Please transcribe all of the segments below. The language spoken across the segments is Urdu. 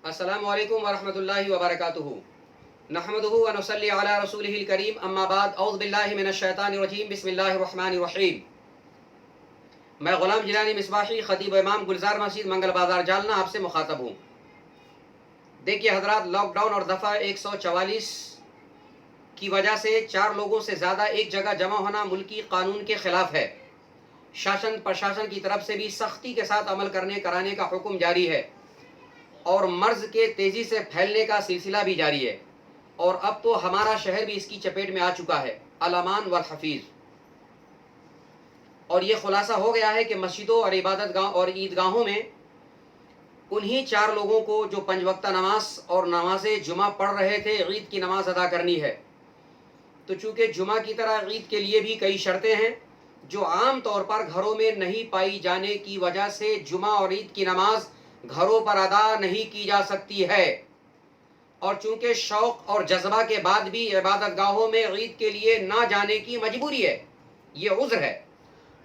السلام علیکم ورحمۃ اللہ وبرکاتہ نحمدہ و نصلی علی رسولہ الکریم اما بعد اعوذ باللہ من الشیطان الرجیم بسم اللہ الرحمن الرحیم۔ میں غلام جیلانی مصباحی خطیب امام گلزار مسجد منگل بازار جالنا آپ سے مخاطب ہوں۔ دیکھیے حضرات، لاک ڈاؤن اور دفعہ 144 کی وجہ سے 4 لوگوں سے زیادہ ایک جگہ جمع ہونا ملکی قانون کے خلاف ہے۔ شاشن پرشاسن کی طرف سے بھی سختی کے ساتھ عمل کرانے کا حکم جاری ہے اور مرض کے تیزی سے پھیلنے کا سلسلہ بھی جاری ہے، اور اب تو ہمارا شہر بھی اس کی چپیٹ میں آ چکا ہے، الامان والحفیظ۔ اور یہ خلاصہ ہو گیا ہے کہ مسجدوں اور عبادت گاہ اور عیدگاہوں میں انہی 4 لوگوں کو جو 5 وقتہ نماز اور نماز جمعہ پڑھ رہے تھے عید کی نماز ادا کرنی ہے۔ تو چونکہ جمعہ کی طرح عید کے لیے بھی کئی شرطیں ہیں جو عام طور پر گھروں میں نہیں پائی جانے کی وجہ سے جمعہ اور عید کی نماز گھروں پر ادا نہیں کی جا سکتی ہے، اور چونکہ شوق اور جذبہ کے بعد بھی عبادت گاہوں میں عید کے لیے نہ جانے کی مجبوری ہے، یہ عذر ہے،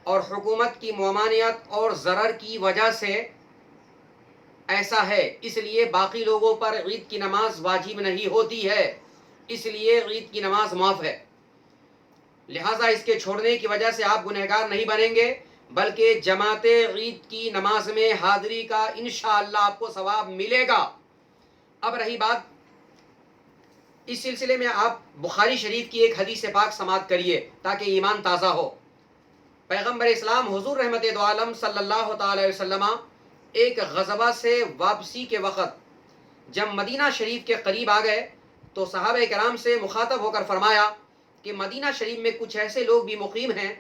اور حکومت کی ممانعت اور ضرر کی وجہ سے ایسا ہے، اس لیے باقی لوگوں پر عید کی نماز واجب نہیں ہوتی ہے، اس لیے عید کی نماز معاف ہے۔ لہٰذا اس کے چھوڑنے کی وجہ سے آپ گنہگار نہیں بنیں گے، بلکہ جماعت عید کی نماز میں حاضری کا انشاءاللہ آپ کو ثواب ملے گا۔ اب رہی بات، اس سلسلے میں آپ بخاری شریف کی ایک حدیث پاک سماعت کریے تاکہ ایمان تازہ ہو۔ پیغمبر اسلام حضور رحمت دو عالم صلی اللہ تعالی علیہ وسلم ایک غزوہ سے واپسی کے وقت جب مدینہ شریف کے قریب آ گئے تو صحابہ کرام سے مخاطب ہو کر فرمایا کہ مدینہ شریف میں کچھ ایسے لوگ بھی مقیم ہیں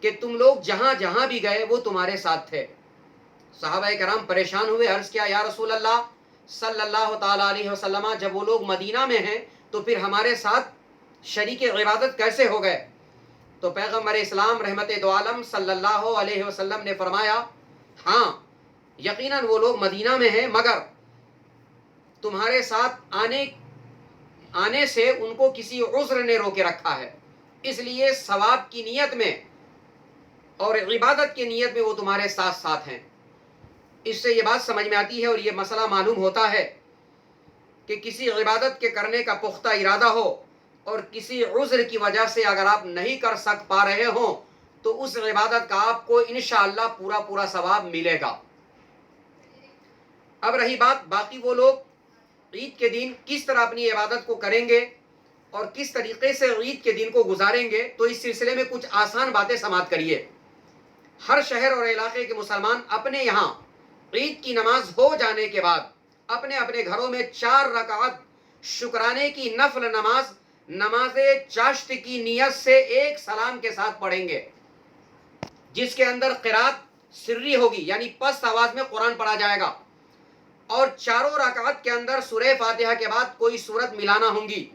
کہ تم لوگ جہاں جہاں بھی گئے وہ تمہارے ساتھ تھے۔ صحابہ کرام پریشان ہوئے، عرض کیا یا رسول اللہ صلی اللہ تعالی علیہ وسلم، جب وہ لوگ مدینہ میں ہیں تو پھر ہمارے ساتھ شریک عبادت کیسے ہو گئے؟ تو پیغمبر اسلام رحمت دو عالم صلی اللہ علیہ وسلم نے فرمایا، ہاں یقیناً وہ لوگ مدینہ میں ہیں، مگر تمہارے ساتھ آنے سے ان کو کسی عذر نے روکے رکھا ہے، اس لیے ثواب کی نیت میں اور عبادت کی نیت میں وہ تمہارے ساتھ ساتھ ہیں۔ اس سے یہ بات سمجھ میں آتی ہے اور یہ مسئلہ معلوم ہوتا ہے کہ کسی عبادت کے کرنے کا پختہ ارادہ ہو اور کسی عذر کی وجہ سے اگر آپ نہیں کر پا رہے ہوں تو اس عبادت کا آپ کو انشاءاللہ پورا ثواب ملے گا۔ اب رہی بات، باقی وہ لوگ عید کے دن کس طرح اپنی عبادت کو کریں گے اور کس طریقے سے عید کے دن کو گزاریں گے، تو اس سلسلے میں کچھ آسان باتیں سماعت کریے۔ ہر شہر اور علاقے کے مسلمان اپنے یہاں عید کی نماز ہو جانے کے بعد اپنے اپنے گھروں میں 4 رکعت شکرانے کی نفل نماز چاشت کی نیت سے ایک سلام کے ساتھ پڑھیں گے، جس کے اندر قرات سری ہوگی، یعنی پست آواز میں قرآن پڑھا جائے گا، اور 4 رکعت کے اندر سورہ فاتحہ کے بعد کوئی سورت ملانا ہوں گی۔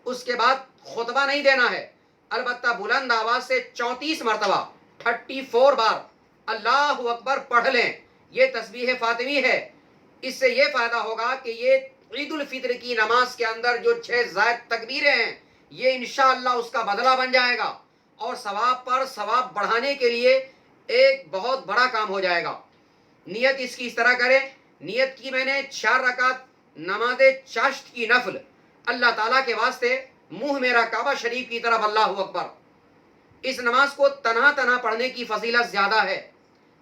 اس کے بعد خطبہ نہیں دینا ہے، البتہ بلند آواز سے 34 مرتبہ 34 بار اللہ اکبر پڑھ لیں، یہ تسبیح فاطمی ہے۔ اس سے یہ فائدہ ہوگا کہ یہ عید الفطر کی نماز کے اندر جو 6 زائد تکبیریں ہیں یہ انشاءاللہ اس کا بدلہ بن جائے گا، اور ثواب پر ثواب بڑھانے کے لیے ایک بہت بڑا کام ہو جائے گا۔ نیت اس کی اس طرح کریں، نیت کی میں نے 4 رکعت نماز چاشت کی نفل، اللہ تعالیٰ کے واسطے منہ میرا کعبہ شریف کی طرف اللہ اکبر۔ اس نماز کو تنہا پڑھنے کی فضیلت زیادہ ہے،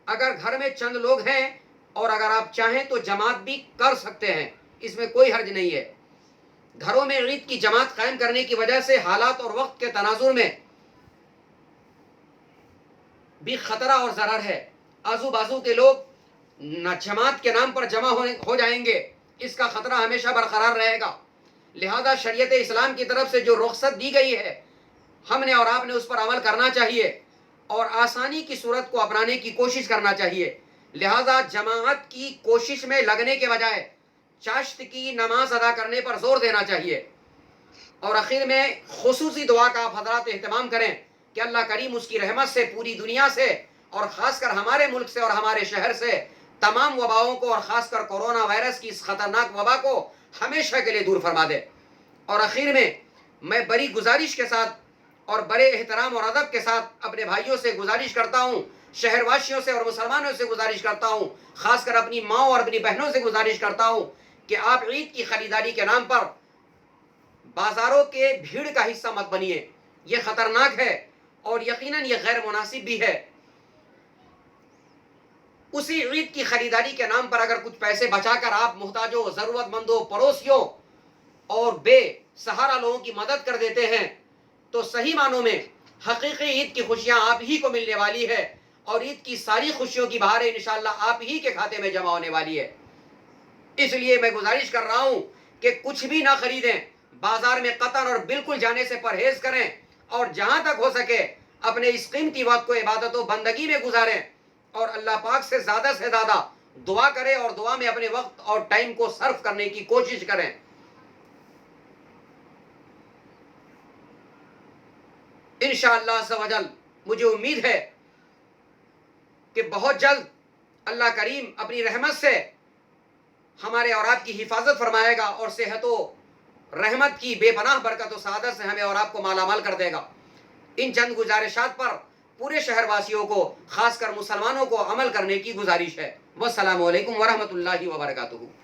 اگر گھر میں چند لوگ ہیں اور اگر آپ چاہیں تو جماعت بھی کر سکتے ہیں، اس میں کوئی حرج نہیں ہے۔ گھروں میں عید کی جماعت قائم کرنے کی وجہ سے حالات اور وقت کے تناظر میں بھی خطرہ اور ضرر ہے، آزو بازو کے لوگ جماعت کے نام پر جمع ہو جائیں گے، اس کا خطرہ ہمیشہ برقرار رہے گا۔ لہذا شریعت اسلام کی طرف سے جو رخصت دی گئی ہے ہم نے اور آپ نے اس پر عمل کرنا چاہیے اور آسانی کی صورت کو اپنانے کی کوشش کرنا چاہیے۔ لہذا جماعت کی کوشش میں لگنے کے بجائے چاشت کی نماز ادا کرنے پر زور دینا چاہیے۔ اور آخر میں خصوصی دعا کا آپ حضرات اہتمام کریں کہ اللہ کریم اس کی رحمت سے پوری دنیا سے اور خاص کر ہمارے ملک سے اور ہمارے شہر سے تمام وباؤں کو اور خاص کر کورونا وائرس کی اس خطرناک وبا کو ہمیشہ کے لیے دور فرما دے۔ اور آخر میں بڑی گزارش کے ساتھ اور بڑے احترام اور ادب کے ساتھ اپنے بھائیوں سے گزارش کرتا ہوں، شہر واسیوں سے اور مسلمانوں سے گزارش کرتا ہوں، خاص کر اپنی ماں اور اپنی بہنوں سے گزارش کرتا ہوں کہ آپ عید کی خریداری کے نام پر بازاروں کے بھیڑ کا حصہ مت بنیے، یہ خطرناک ہے اور یقیناً یہ غیر مناسب بھی ہے۔ اسی عید کی خریداری کے نام پر اگر کچھ پیسے بچا کر آپ محتاجوں، ضرورت مندوں، پڑوسیوں اور بے سہارا لوگوں کی مدد کر دیتے ہیں تو صحیح معنوں میں حقیقی عید کی خوشیاں آپ ہی کو ملنے والی ہے، اور عید کی ساری خوشیوں کی بہاریں انشاءاللہ آپ ہی کے کھاتے میں جمع ہونے والی ہے۔ اس لیے میں گزارش کر رہا ہوں کہ کچھ بھی نہ خریدیں، بازار میں قطعاً اور بالکل جانے سے پرہیز کریں، اور جہاں تک ہو سکے اپنے اس قیمتی وقت کو عبادت و بندگی میں گزاریں، اور اللہ پاک سے زیادہ دعا کریں اور دعا میں اپنے وقت اور ٹائم کو صرف کرنے کی کوشش کریں۔ انشاءاللہ عز و جل مجھے امید ہے کہ بہت جلد اللہ کریم اپنی رحمت سے ہمارے اور آپ کی حفاظت فرمائے گا، اور صحت و رحمت کی بے پناہ برکت و سعادت سے ہمیں اور آپ کو مالا مال کر دے گا۔ ان چند گزارشات پر پورے شہر واسیوں کو، خاص کر مسلمانوں کو عمل کرنے کی گزارش ہے۔ والسلام علیکم ورحمۃ اللہ وبرکاتہ۔